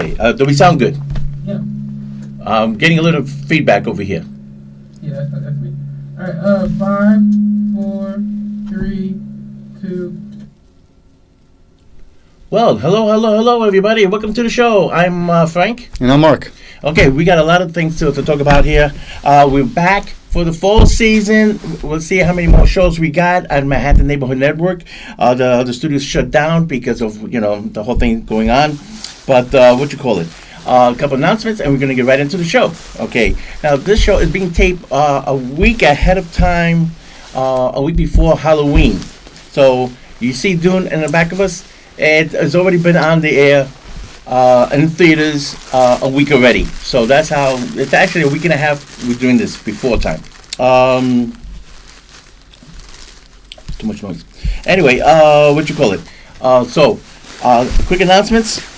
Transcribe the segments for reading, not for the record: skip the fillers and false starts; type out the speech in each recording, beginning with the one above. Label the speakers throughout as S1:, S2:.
S1: Okay. Do we sound good?
S2: Yeah.
S1: I'm getting a little feedback over here.
S2: Yeah, that's me. All right. 5, 4, 3, 2.
S1: Well, hello, everybody. Welcome to the show. I'm Frank.
S3: And I'm Mark.
S1: Okay, we got a lot of things to talk about here. We're back for the fall season. We'll see how many more shows we got on Manhattan Neighborhood Network. The studio's shut down because of the whole thing going on. But a couple announcements, and we're going to get right into the show. Okay, now this show is being taped a week ahead of time, a week before Halloween. So you see Dune in the back of us. It has already been on the air in theaters a week already. So that's how, it's actually a week and a half we're doing this before time. Too much noise. Anyway, quick announcements.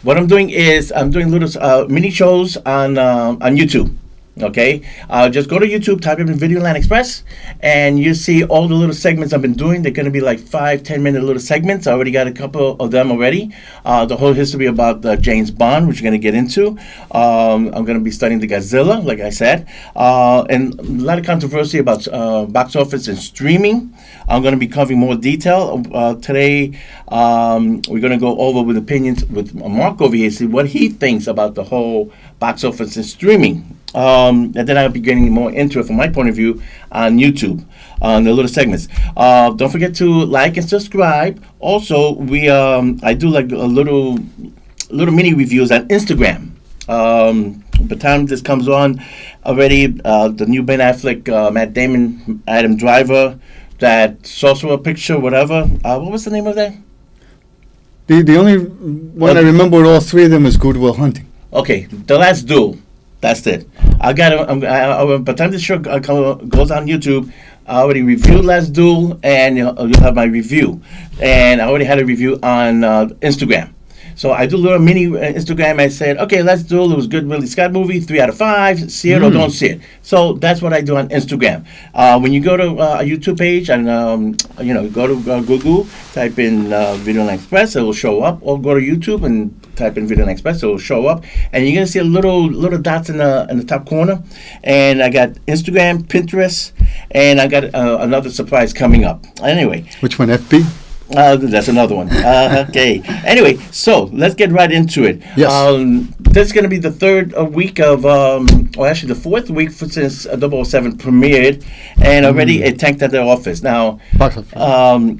S1: What I'm doing is I'm doing little mini shows on YouTube. Okay, just go to YouTube, type in Videoland Express, and you see all the little segments I've been doing. They're going to be like 5-10 minute little segments. I already got a couple of them already. The whole history about James Bond, which we're going to get into. I'm going to be studying the Godzilla, like I said, and a lot of controversy about box office and streaming. I'm going to be covering more detail today. We're going to go over with opinions with Mark over here, see what he thinks about the whole box office and streaming. And then I'll be getting more into it from my point of view on YouTube, on the little segments. Don't forget to like and subscribe. Also, I do like a little mini reviews on Instagram. By the time this comes on already, the new Ben Affleck, Matt Damon, Adam Driver, that sorcerer picture, whatever. What was the name of that?
S3: The only one I remember with all three of them is Good Will Hunting.
S1: Okay, The Last Duel. That's it. I got it. By the time this show goes on YouTube, I already reviewed Last Duel, and you'll have my review. And I already had a review on Instagram. So I do a little mini Instagram. I said, okay, Let's Duel. It was a good Ridley Scott movie, 3 out of 5. See it or don't see it. So that's what I do on Instagram. When you go to a YouTube page and go to Google, type in Videoland Express, it will show up. Or go to YouTube and type in Videoland Express, it will show up. And you're gonna see a little dots in the top corner. And I got Instagram, Pinterest, and I got another surprise coming up. Anyway,
S3: which one? FB?
S1: That's another one. Okay. Anyway, so let's get right into it.
S3: Yes.
S1: This is going to be the third week of, actually the fourth week since 007 premiered, and already it tanked at the office. Now, 007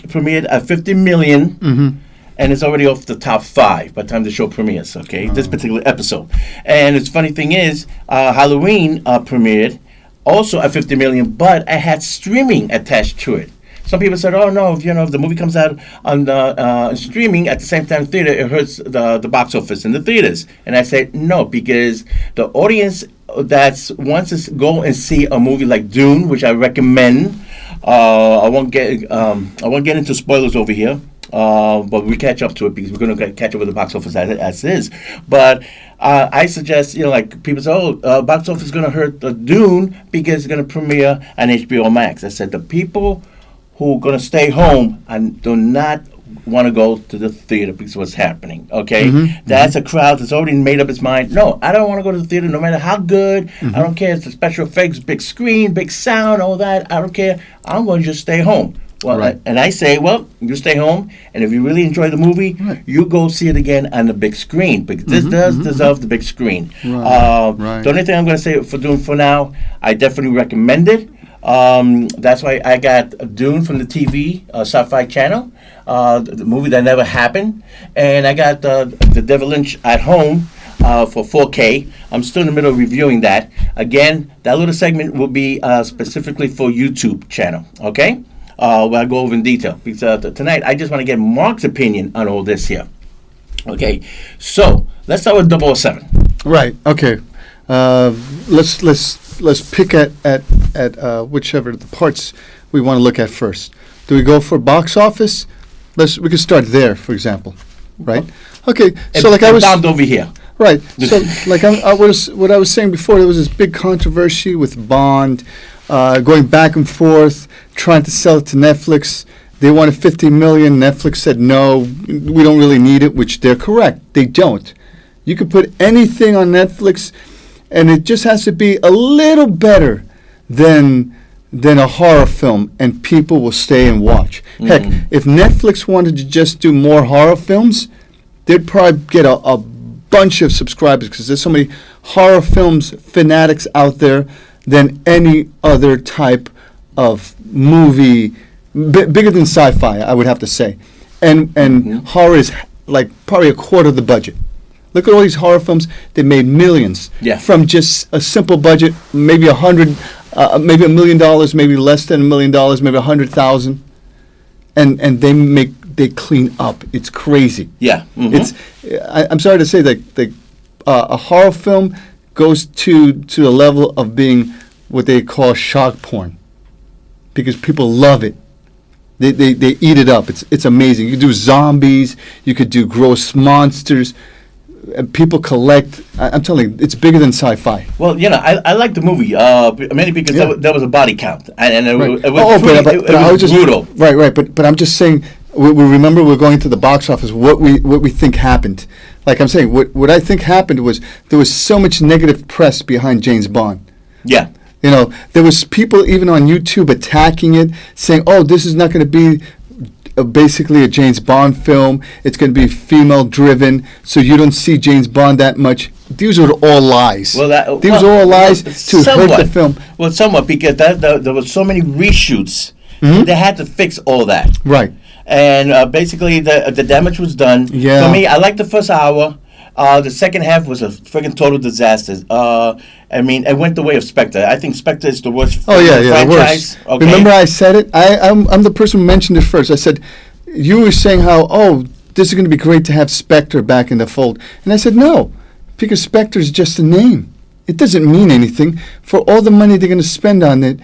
S1: premiered at 50 million, and it's already off the top 5 by the time the show premieres, okay, this particular episode. And the funny thing is, Halloween premiered also at 50 million, but it had streaming attached to it. Some people said, "Oh no, if the movie comes out on streaming at the same time theater, it hurts the box office in the theaters." And I said, "No, because the audience that wants to go and see a movie like Dune, which I recommend, I won't get into spoilers over here, but we catch up to it because we're going to catch up with the box office as is. But I suggest, like people say, "Oh, box office is going to hurt the Dune because it's going to premiere on HBO Max." I said, the people who are going to stay home and do not want to go to the theater because of what's happening, okay? That's a crowd that's already made up its mind. No, I don't want to go to the theater no matter how good. I don't care if it's the special effects, big screen, big sound, all that. I don't care. I'm going to just stay home. Well,
S3: right.
S1: And I say, well, you stay home, and if you really enjoy the movie, you go see it again on the big screen, because this does deserve the big screen.
S3: Right.
S1: The only thing I'm going to say for Dune for now, I definitely recommend it. That's why I got Dune from the TV, Sci-Fi Channel, the movie that never happened, and I got the David Lynch at home for 4K. I'm still in the middle of reviewing that. Again, that little segment will be specifically for YouTube channel, okay? Where I go over in detail, because tonight I just want to get Mark's opinion on all this here. Okay, so let's start with 007.
S3: Right. Okay. Let's pick at whichever the parts we want to look at first. Do we go for box office? We could start there, for example, right? Okay. So like I was
S1: down over here.
S3: Right. So like what I was saying before, there was this big controversy with Bond, going back and forth, trying to sell it to Netflix, They wanted 50 million. Netflix said, no, we don't really need it, which they're correct. They don't. You could put anything on Netflix, and it just has to be a little better than a horror film, and people will stay and watch. Heck, if Netflix wanted to just do more horror films, they'd probably get a bunch of subscribers, because there's so many horror films fanatics out there than any other type of movie, bigger than sci-fi, I would have to say. And horror is like probably a quarter of the budget. Look at all these horror films. They made millions from just a simple budget, maybe maybe $1 million, maybe less than $1 million, maybe 100,000, and they clean up. It's crazy.
S1: Yeah.
S3: I'm sorry to say that a horror film goes to the level of being what they call shock porn, because people love it. They eat it up. It's amazing. You could do zombies. You could do gross monsters. People collect. I'm telling you, it's bigger than sci-fi.
S1: Well, I like the movie, mainly because there was a body count, and it was brutal.
S3: Right. But I'm just saying, we remember we're going to the box office. What we think happened. Like I'm saying, what I think happened was there was so much negative press behind James Bond.
S1: Yeah.
S3: There was people even on YouTube attacking it, saying, "Oh, this is not going to be basically a James Bond film. It's going to be female-driven, so you don't see James Bond that much." These were all lies. These were all lies to hurt the film.
S1: Well, somewhat, because there was so many reshoots. They had to fix all that.
S3: Right.
S1: And basically, the damage was done.
S3: Yeah.
S1: For me, I liked the first hour. The second half was a friggin' total disaster. It went the way of Spectre. I think Spectre is the worst franchise.
S3: The worst.
S1: Okay?
S3: Remember I said it? I'm the person who mentioned it first. I said, you were saying how, this is going to be great to have Spectre back in the fold. And I said, no, because Spectre is just a name. It doesn't mean anything. For all the money they're going to spend on it,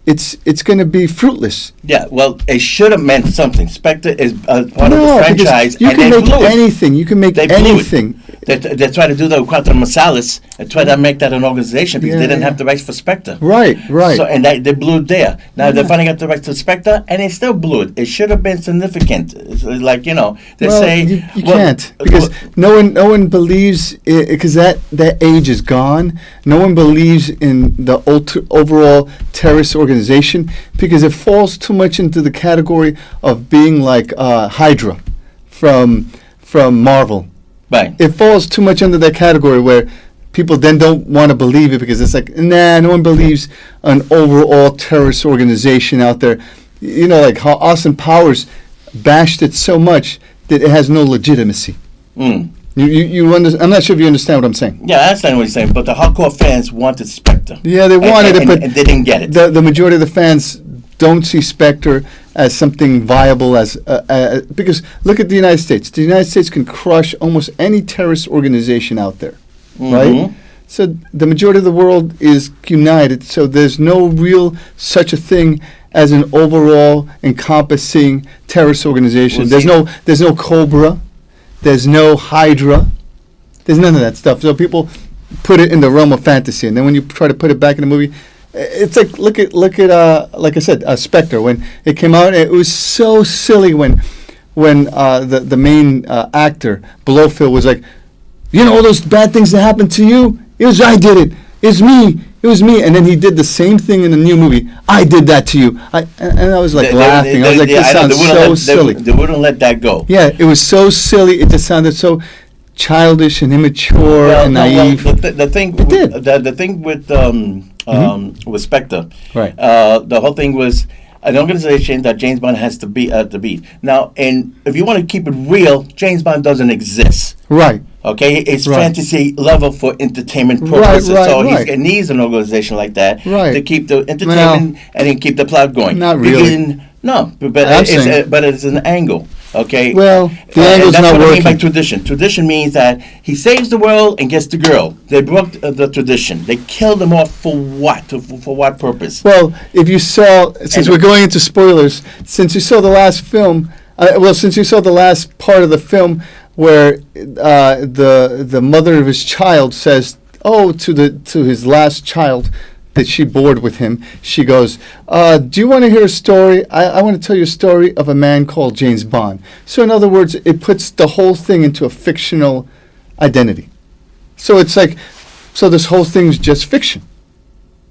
S3: it's going to be fruitless.
S1: Yeah, well, it should have meant something. Spectre is part of the franchise.
S3: You can make anything. You can make anything.
S1: They try to do that with Quantum Marsalis and try to make that an organization because they didn't have the rights for Spectre.
S3: Right.
S1: So, and they blew it there. Now they finally got the rights to Spectre, and they still blew it. It should have been significant. It's like, they say...
S3: You can't, because no one believes, because that age is gone. No one believes in the overall terrorist organization, because it falls too much into the category of being like Hydra from Marvel.
S1: Right.
S3: It falls too much under that category where people then don't want to believe it, because it's like, no one believes an overall terrorist organization out there. Like how Austin Powers bashed it so much that it has no legitimacy. You I'm not sure if you understand what I'm saying.
S1: Yeah, I understand what you're saying, but the hardcore fans wanted Spectre.
S3: Yeah, they wanted it, but
S1: and they didn't get it.
S3: The majority of the fans don't see Spectre as something viable, because look at the United States. The United States can crush almost any terrorist organization out there, right? So the majority of the world is united, so there's no real such a thing as an overall encompassing terrorist organization.
S1: Well,
S3: there's no Cobra, there's no Hydra, there's none of that stuff. So people put it in the realm of fantasy, and then when you try to put it back in the movie, it's like look at like I said, Spectre. When it came out, it was so silly when the main actor Blofeld was like, all those bad things that happened to you, I did it. It was me. And then he did the same thing in the new movie. I did that to you. And I was like laughing. I was like, this sounds so silly.
S1: They wouldn't let that go.
S3: Yeah, it was so silly. It just sounded so childish and immature and naive.
S1: The thing with Spectre,
S3: right?
S1: The whole thing was an organization that James Bond has to beat. Now, and if you want to keep it real, James Bond doesn't exist.
S3: Right.
S1: Okay, it's fantasy level for entertainment purposes. He needs an organization like that to keep the entertainment and then keep the plot going.
S3: Not really.
S1: But it's an angle. Okay.
S3: Well, the angle's not working. That's what I mean
S1: by tradition. Tradition means that he saves the world and gets the girl. They broke the tradition. They killed them off for what? For what purpose?
S3: Well, if you saw, since we're going into spoilers, since you saw the last film, since you saw the last part of the film where the mother of his child says, to his last child, that she bored with him, she goes, do you want to hear a story? I want to tell you a story of a man called James Bond. So in other words, it puts the whole thing into a fictional identity. So it's like, so this whole thing's just fiction.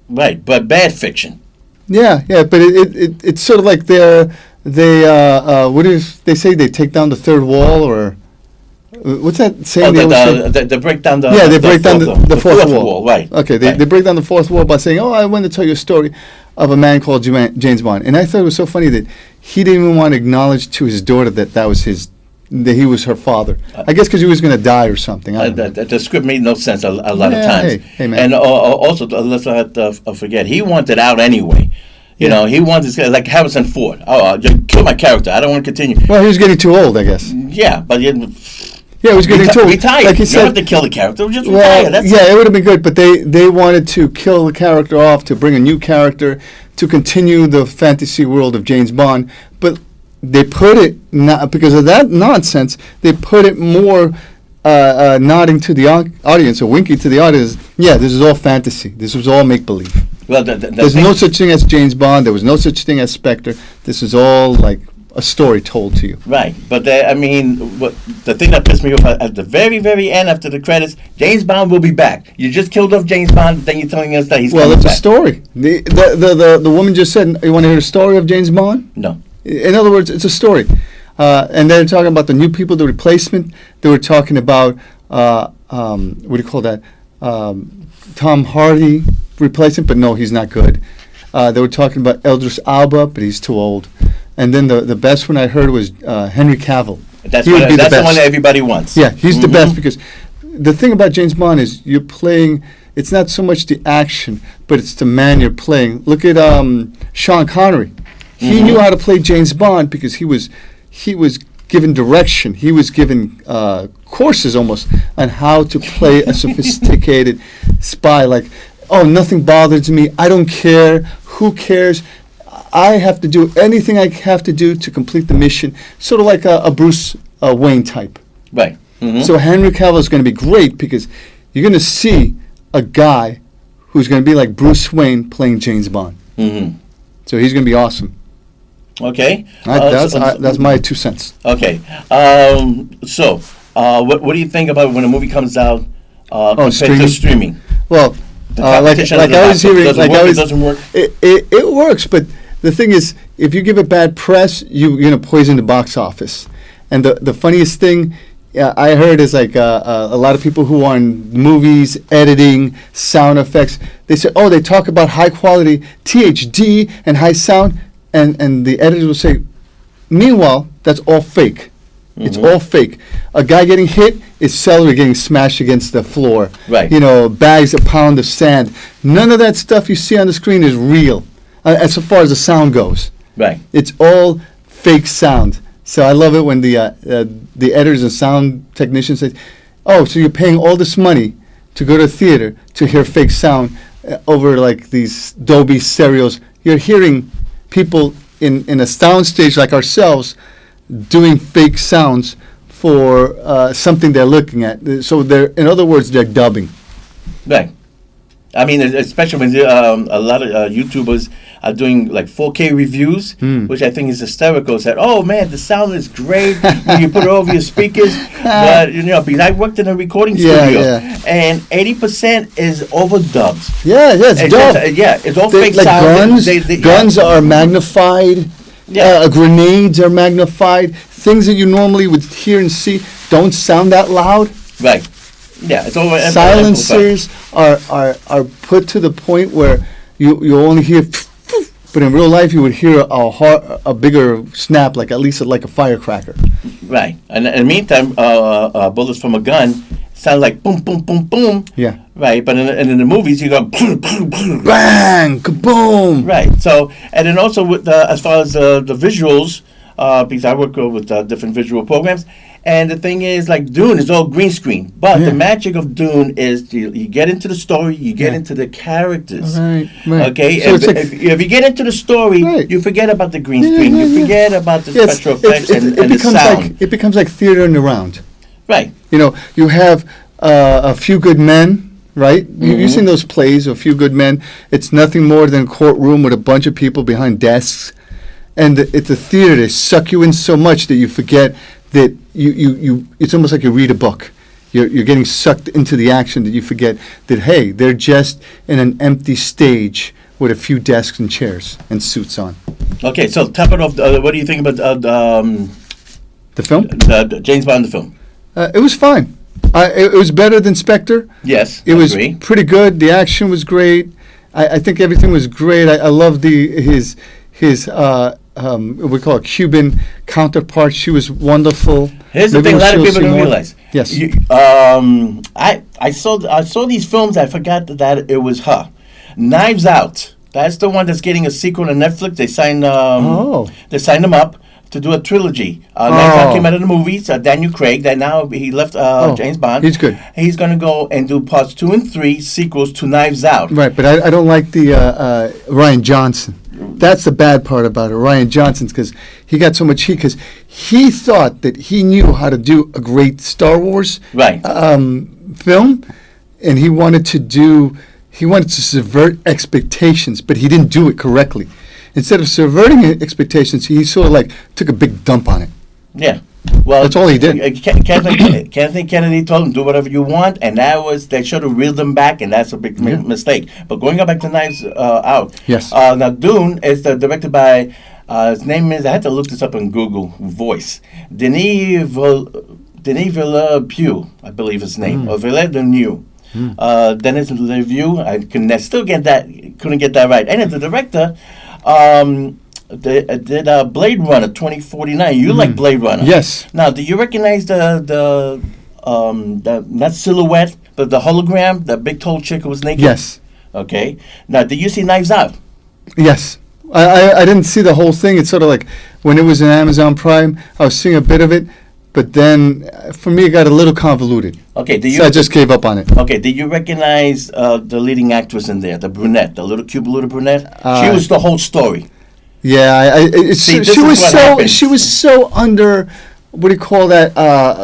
S1: Right, but bad fiction.
S3: Yeah, but it's sort of like they what is they say, they take down the third wall, or what's that saying?
S1: They break down the
S3: they break down the fourth wall.
S1: Right.
S3: Okay, they break down the fourth wall by saying, I want to tell you a story of a man called James Bond. And I thought it was so funny that he didn't even want to acknowledge to his daughter that he was her father. I guess because he was going to die or something.
S1: The script made no sense a lot of times.
S3: Hey, man.
S1: And also, let's not forget, he wanted out anyway. You know, he wanted, like Harrison Ford. You kill my character. I don't want to continue.
S3: Well, he was getting too old, I guess.
S1: Yeah, but
S3: he was getting too old.
S1: Retired.
S3: Like he said,
S1: you don't have to kill the character. Just retire. That's
S3: it would have been good, but they wanted to kill the character off, to bring a new character, to continue the fantasy world of James Bond. But they put it, not because of that nonsense, they put it more nodding to the audience, or winking to the audience. Yeah, this is all fantasy. This was all make-believe.
S1: Well,
S3: there's no such thing as James Bond. There was no such thing as Spectre. This is all like a story told to you.
S1: Right, but the thing that pissed me off at the very, very end after the credits, James Bond will be back. You just killed off James Bond, then you're telling us that he's coming back.
S3: Well, it's a story. The woman just said, "You want to hear the story of James Bond?"
S1: No.
S3: In other words, it's a story. And they're talking about the new people, the replacement. They were talking about what do you call that? Tom Hardy replacement, but no, he's not good. They were talking about Idris Elba, but he's too old. And then the best one I heard was Henry Cavill.
S1: That's the one that everybody wants.
S3: Yeah, he's the best, because the thing about James Bond is you're playing. It's not so much the action, but it's the man you're playing. Look at Sean Connery. He knew how to play James Bond because he was given direction. He was given courses almost on how to play a sophisticated spy. Like, nothing bothers me. I don't care. Who cares? I have to do anything I have to do to complete the mission. Sort of like a Bruce Wayne type.
S1: Right. Mm-hmm.
S3: So Henry Cavill is going to be great because you're going to see a guy who's going to be like Bruce Wayne playing James Bond.
S1: Mm-hmm.
S3: So he's going to be awesome.
S1: Okay.
S3: That's my 2 cents.
S1: Okay. So, what do you think about when a movie comes out compared to streaming?
S3: Well, like I was hearing, it
S1: doesn't work.
S3: It works, but the thing is, if you give it bad press, you're going to poison the box office. And the funniest thing I heard is like a lot of people who are in movies, editing, sound effects, they say, they talk about high quality THD and high sound. And the editors will say, meanwhile, that's all fake. Mm-hmm. It's all fake. A guy getting hit is celery getting smashed against the floor.
S1: Right.
S3: Bags, a pound of sand. None of that stuff you see on the screen is real, as far as the sound goes.
S1: Right.
S3: It's all fake sound. So I love it when the editors and sound technicians say, so you're paying all this money to go to a theater to hear fake sound over like these Dolby stereos. You're hearing people in a sound stage like ourselves doing fake sounds for something they're looking at. So in other words, they're dubbing.
S1: Right. I mean, especially when a lot of YouTubers are doing like 4K reviews, which I think is hysterical. Said, "Oh man, the sound is great when you put it over your speakers." But because I worked in a recording studio, and 80% is overdubbed.
S3: Yeah, it's dubbed.
S1: It's all fake sound.
S3: Guns are magnified. Grenades are magnified. Things that you normally would hear and see don't sound that loud.
S1: Right. Yeah, it's over.
S3: Silencers are put to the point where you only hear, but in real life you would hear a bigger snap, like at least like a firecracker.
S1: Right, and in the meantime, bullets from a gun sound like boom, boom, boom, boom.
S3: Yeah.
S1: Right, but in the movies you go
S3: bang, kaboom.
S1: Right. So, and then also with as far as the visuals, because I work with different visual programs. And the thing is, like Dune is all green screen, but the magic of Dune is you get into the story, you get into the characters.
S3: Right.
S1: Okay,
S3: So
S1: if you get into the story, you forget about the green screen, you forget about the special effects and the sound.
S3: It becomes like theater in the round.
S1: Right.
S3: You have a few good men right? You've seen those plays, A Few Good Men. It's nothing more than a courtroom with a bunch of people behind desks. And it's a theater. They suck you in so much that you forget that you it's almost like you read a book. You're getting sucked into the action that you forget that, hey, they're just in an empty stage with a few desks and chairs and suits on.
S1: Okay, so top it off. What do you think about
S3: The film?
S1: the James Bond, the film?
S3: It was fine. It was better than Spectre.
S1: Yes,
S3: It was
S1: agree.
S3: pretty good. The action was great. I think everything was great. I love his we call it Cuban counterpart. She was wonderful.
S1: Here's the
S3: Maybe
S1: thing: a lot of
S3: she'll
S1: people
S3: see
S1: don't
S3: more.
S1: realize.
S3: Yes.
S1: I saw these films. I forgot that it was her. Knives Out. That's the one that's getting a sequel on Netflix. They signed. They signed them up to do a trilogy. Knives Out came out of the movies. Daniel Craig. That now he left James Bond.
S3: He's good.
S1: He's gonna go and do parts 2 and 3 sequels to Knives Out.
S3: Right, but I don't like the Ryan Johnson. That's the bad part about it, Ryan Johnson's, because he got so much heat because he thought that he knew how to do a great Star Wars
S1: Right.
S3: film, and he wanted to subvert expectations, but he didn't do it correctly. Instead of subverting expectations, he sort of like took a big dump on it.
S1: Yeah. Well,
S3: That's all he did.
S1: Kathleen Kennedy told him, do whatever you want, and they should have reeled them back, and that's a big mistake. But going back to Knives Out.
S3: Yes.
S1: Now, Dune is directed by, his name is, I had to look this up on Google Voice, Denis Villeneuve, I believe his name, or Villeneuve. Denis Villeneuve, couldn't get that right. And the director, did Blade Runner 2049. You like Blade Runner?
S3: Yes.
S1: Now, do you recognize the not silhouette, but the hologram, the big tall chick who was naked?
S3: Yes.
S1: Okay. Now, do you see Knives Out?
S3: Yes. I didn't see the whole thing. It's sort of like when it was in Amazon Prime, I was seeing a bit of it, but then for me it got a little convoluted.
S1: Okay.
S3: So I just gave up on it.
S1: Okay. Did you recognize the leading actress in there, the brunette, the cute little brunette? She was the whole story.
S3: Yeah,
S1: See, this is what happens.
S3: she was so under, what do you call that?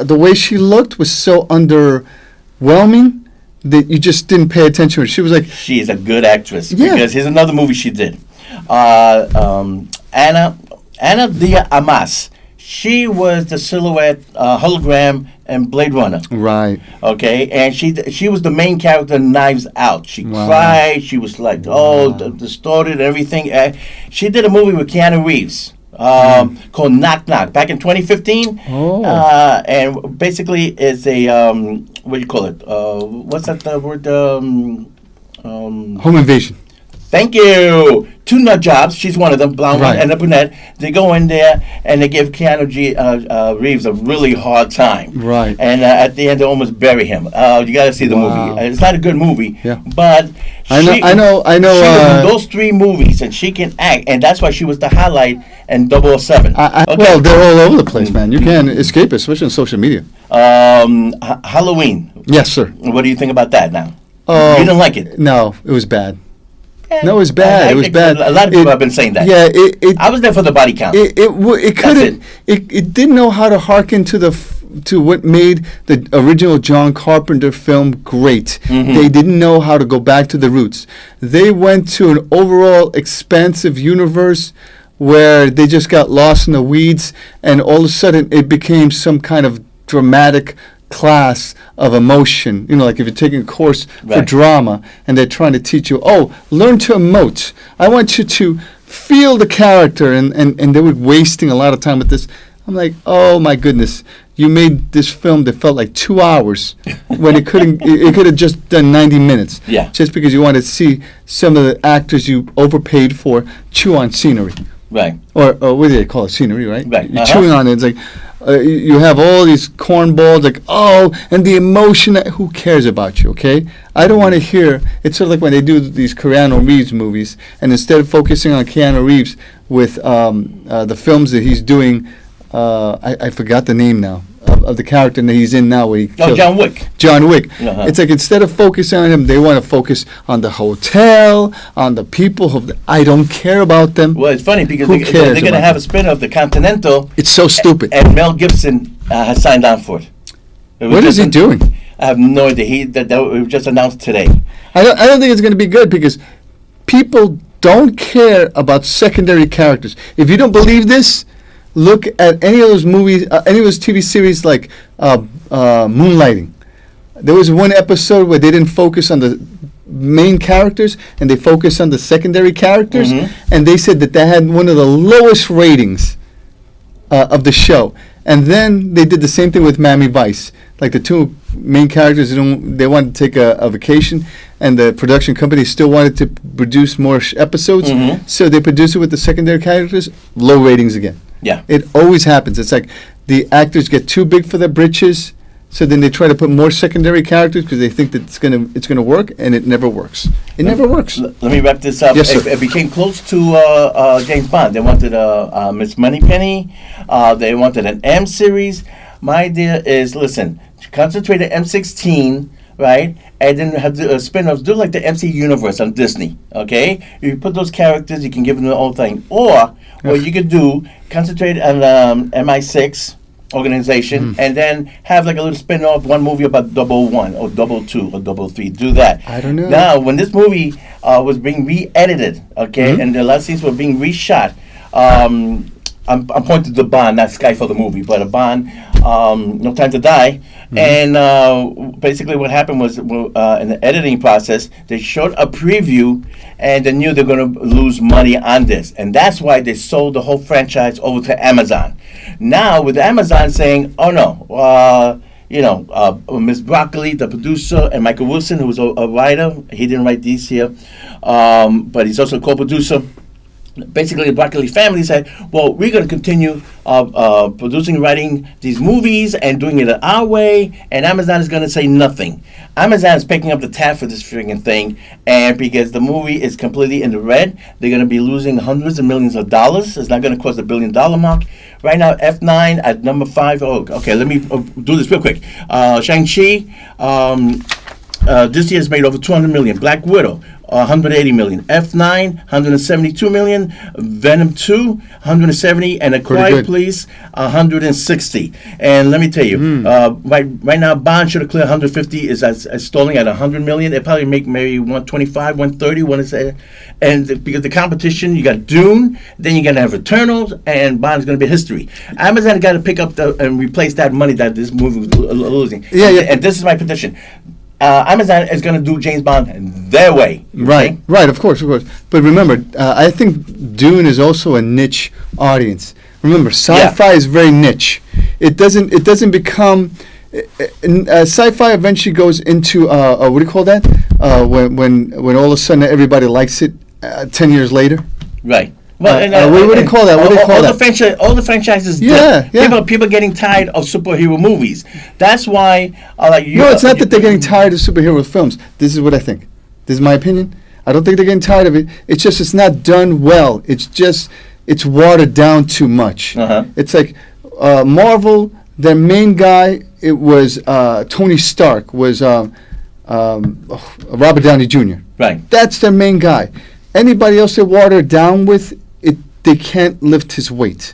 S3: The way she looked was so underwhelming that you just didn't pay attention to her. She was like,
S1: She is a good actress.
S3: Yeah.
S1: Because here's another movie she did. Ama De Armas. She was the silhouette hologram in Blade Runner.
S3: right.
S1: Okay, and she was the main character in Knives Out. She
S3: Wow.
S1: cried. She was like, distorted and everything. She did a movie with Keanu Reeves called Knock Knock back in 2015.
S3: Oh.
S1: And basically, it's a what do you call it? What's that word?
S3: Home invasion.
S1: Thank you. 2 nut jobs. She's one of them, blonde one
S3: Right.
S1: and a brunette. They go in there and they give Keanu Reeves a really hard time.
S3: Right.
S1: And at the end, they almost bury him. You got to see the
S3: Wow.
S1: movie. It's not a good movie.
S3: Yeah.
S1: But
S3: I know.
S1: She was in those 3 movies, and she can act, and that's why she was the highlight in 007. Okay.
S3: Well, they're all over the place, man. You can't escape it, especially on social media.
S1: Halloween.
S3: Yes, sir.
S1: What do you think about that now?
S3: Oh,
S1: You didn't like it?
S3: No, it was bad. No, it was bad. It was bad.
S1: A lot of people have been saying that.
S3: Yeah,
S1: I was there for the body count.
S3: it couldn't. It didn't know how to hearken to what made the original John Carpenter film great. They didn't know how to go back to the roots. They went to an overall expansive universe where they just got lost in the weeds, and all of a sudden it became some kind of dramatic class of emotion. You know, like if you're taking a course for
S1: Right.
S3: drama and they're trying to teach you, learn to emote. I want you to feel the character, and they were wasting a lot of time with this. I'm like, oh my goodness, you made this film that felt like 2 hours when it couldn't. It could have just done 90 minutes.
S1: Yeah.
S3: Just because you wanted to see some of the actors you overpaid for chew on scenery,
S1: Right.
S3: or what do they call it, scenery, right?
S1: Right.
S3: You're chewing on it. It's like you have all these cornballs, like, and the emotion. Who cares about you? Okay, I don't want to hear. It's sort of like when they do these Keanu Reeves movies, and instead of focusing on Keanu Reeves with the films that he's doing, I forgot the name now of the character that he's in now. Where he kills-
S1: John Wick.
S3: John Wick.
S1: Uh-huh.
S3: It's like instead of focusing on him, they want to focus on the hotel, on the people. I don't care about them.
S1: Well, it's funny because
S3: Who
S1: they're
S3: cares
S1: going to
S3: about
S1: have
S3: that?
S1: a spin-off, The Continental,
S3: It's so stupid.
S1: and Mel Gibson has signed on for it.
S3: What is he doing?
S1: I have no idea. That was just announced today.
S3: I don't think it's going to be good because people don't care about secondary characters. If you don't believe this, look at any of those movies, any of those TV series like Moonlighting. There was one episode where they didn't focus on the main characters and they focused on the secondary characters, and they said that had one of the lowest ratings of the show. And then they did the same thing with Miami Vice. Like the two main characters, they wanted to take a vacation, and the production company still wanted to produce more episodes, so they produced it with the secondary characters, low ratings again.
S1: Yeah.
S3: It always happens. It's like the actors get too big for their britches, so then they try to put more secondary characters because they think that it's gonna work, and it never works. It never works.
S1: Let me wrap this up.
S3: Yes, sir.
S1: It became close to James Bond. They wanted Miss Moneypenny. They wanted an M series. My idea is, listen, concentrate on M16, right? And then have the spin-offs. Do like the MC Universe on Disney, okay? You put those characters, you can give them their own thing. Or what you could do, concentrate on MI6 organization, and then have like a little spin-off, one movie about 001 or 002 or 003. Do that.
S3: I don't know.
S1: Now, when this movie was being re-edited, okay, and the last scenes were being reshot, I'm pointing to Bond, not Skyfall the movie, but a Bond, No Time to Die. And basically what happened was in the editing process, they showed a preview and they knew they're going to lose money on this. And that's why they sold the whole franchise over to Amazon. Now, with Amazon saying, oh no, Miss Broccoli, the producer, and Michael Wilson, who was a writer, he didn't write these here, but he's also a co-producer. Basically, the Broccoli family said, well, we're going to continue producing and writing these movies and doing it our way, and Amazon is going to say nothing. Amazon is picking up the tab for this freaking thing, and because the movie is completely in the red, they're going to be losing hundreds of millions of dollars. It's not going to cross the $1 billion mark. Right now, F9 at number 5. Oh, okay, let me do this real quick. Shang-Chi, this year has made over 200 million. Black Widow, 180 million. F9, 172 million. Venom 2, 170. And A Quiet Place, 160. And let me tell you, right now, Bond should have cleared 150. Is stalling at 100 million. They probably make maybe 125, 130. When it's and because the competition, you got Dune, then you're gonna have Eternals, and Bond's gonna be history. Amazon got to pick up and replace that money that this movie was losing.
S3: Yeah.
S1: And this is my petition. Amazon is going to do James Bond their way.
S3: Right,
S1: okay?
S3: right, of course. But remember, I think Dune is also a niche audience. Remember, sci-fi is very niche. It doesn't become. Sci-fi eventually goes into what do you call that? When all of a sudden everybody likes it 10 years later.
S1: Right.
S3: Well, what do you call that? What do you call that?
S1: All the franchises.
S3: Yeah.
S1: People getting tired of superhero movies. That's why,
S3: No, it's not that they're getting tired of superhero films. This is what I think. This is my opinion. I don't think they're getting tired of it. It's just it's not done well. It's watered down too much. It's like Marvel. Their main guy, it was Tony Stark. Was Robert Downey Jr.
S1: Right.
S3: That's their main guy. Anybody else they water down with it, they can't lift his weight.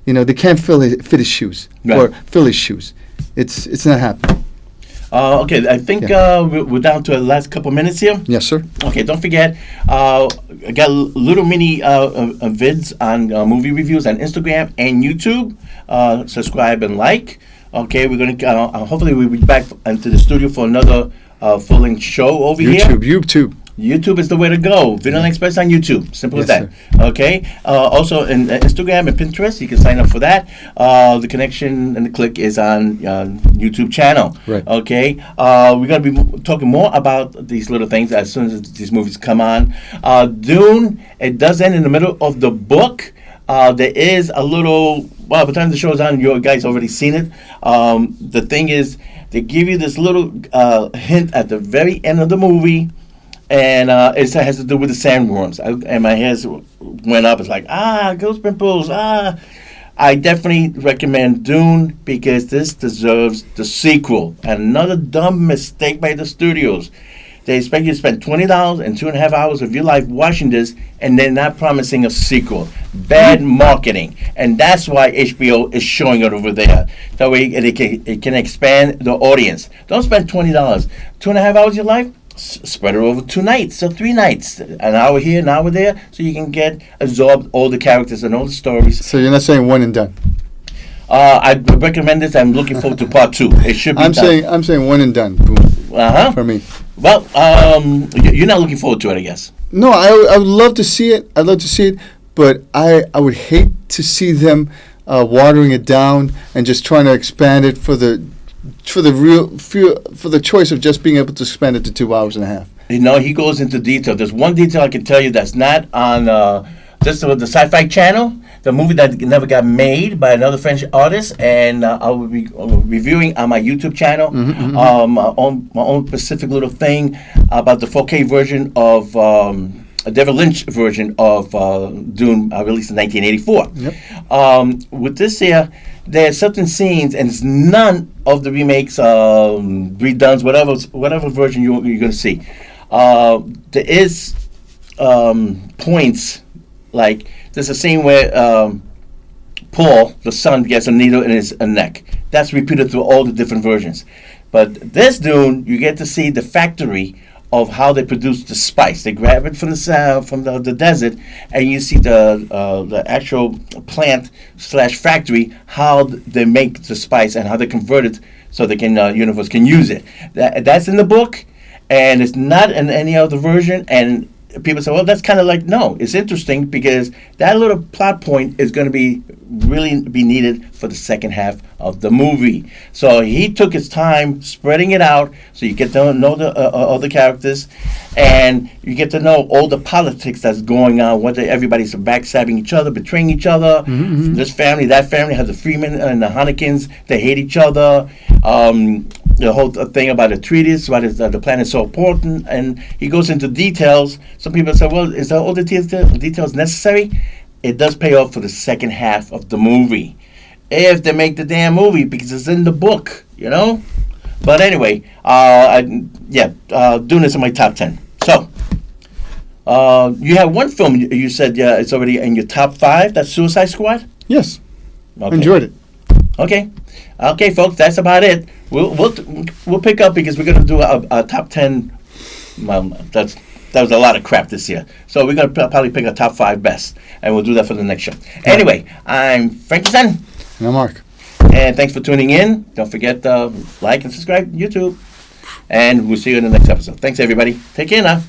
S3: They can't fit his shoes or fill his shoes. It's not happening.
S1: Okay, I think we're down to the last couple minutes here.
S3: Yes, sir.
S1: Okay, don't forget, I got little mini vids on movie reviews on Instagram and YouTube. Subscribe and like. Okay, we're going to, hopefully we'll be back into the studio for another full-length show over here. YouTube is the way to go. Videoland Express on YouTube. Simple as that.
S3: Sir.
S1: Okay. Also, in Instagram and Pinterest, you can sign up for that. The connection and the click is on YouTube channel.
S3: Right.
S1: Okay. We're going to be talking more about these little things as soon as these movies come on. Dune, it does end in the middle of the book. There is a little, by the time the show's on, you guys already seen it. The thing is, they give you this little hint at the very end of the movie. And it has to do with the sandworms. And my hairs went up. It's like, ghost pimples, I definitely recommend Dune because this deserves the sequel. Another dumb mistake by the studios. They expect you to spend $20 and 2.5 hours of your life watching this, and they're not promising a sequel. Bad marketing, and that's why HBO is showing it over there. That way, it can expand the audience. Don't spend $20, 2.5 hours of your life. Spread it over 2 nights or 3 nights, an hour here, an hour there, so you can absorb all the characters and all the stories.
S3: So you're not saying one and done.
S1: I recommend this. I'm looking forward to part 2. It should be.
S3: I'm saying one and done. Boom. For me.
S1: Well, you're not looking forward to it, I guess.
S3: No, I would love to see it. I'd love to see it, but I would hate to see them watering it down and just trying to expand it for the choice of just being able to expand it to 2 hours and a half.
S1: You know, he goes into detail. There's one detail I can tell you that's not on just the Sci-Fi Channel, the movie that never got made by another French artist, and I will be reviewing on my YouTube channel my own specific little thing about the 4K version of a David Lynch version of Dune, released in 1984.
S3: Yep.
S1: With this here, there are certain scenes, and it's none of the remakes, redones, whatever version you're going to see. There is points, like there's a scene where Paul, the son, gets a needle in his neck. That's repeated through all the different versions. But this Dune, you get to see the factory of how they produce the spice. They grab it from the desert, and you see the actual plant / factory, how they make the spice and how they convert it so they can universe can use it. That's in the book, and it's not in any other version. And people say, well, that's kind of like, no, it's interesting because that little plot point is going to be really be needed for the second half of the movie. So he took his time spreading it out so you get to know the other characters, and you get to know all the politics that's going on, whether everybody's backstabbing each other, betraying each other. This family, that family, has the Freeman and the Hanekins, they hate each other. The whole thing about the treatise, why the plan is so important, and he goes into details. Some people say, well, is all the details necessary? It does pay off for the second half of the movie, if they make the damn movie, because it's in the book, you know? But anyway, Dune is in my top 10. So, you have one film you said it's already in your top 5, that's Suicide Squad?
S3: Yes.
S1: Okay.
S3: Enjoyed it.
S1: Okay, folks, that's about it. We'll pick up because we're gonna do a top 10. That was a lot of crap this year, so we're gonna probably pick a top 5 best, and we'll do that for the next show. Anyway, I'm Frankie Son.
S3: And I'm Mark.
S1: And thanks for tuning in. Don't forget to like and subscribe to YouTube, and we'll see you in the next episode. Thanks, everybody. Take care now.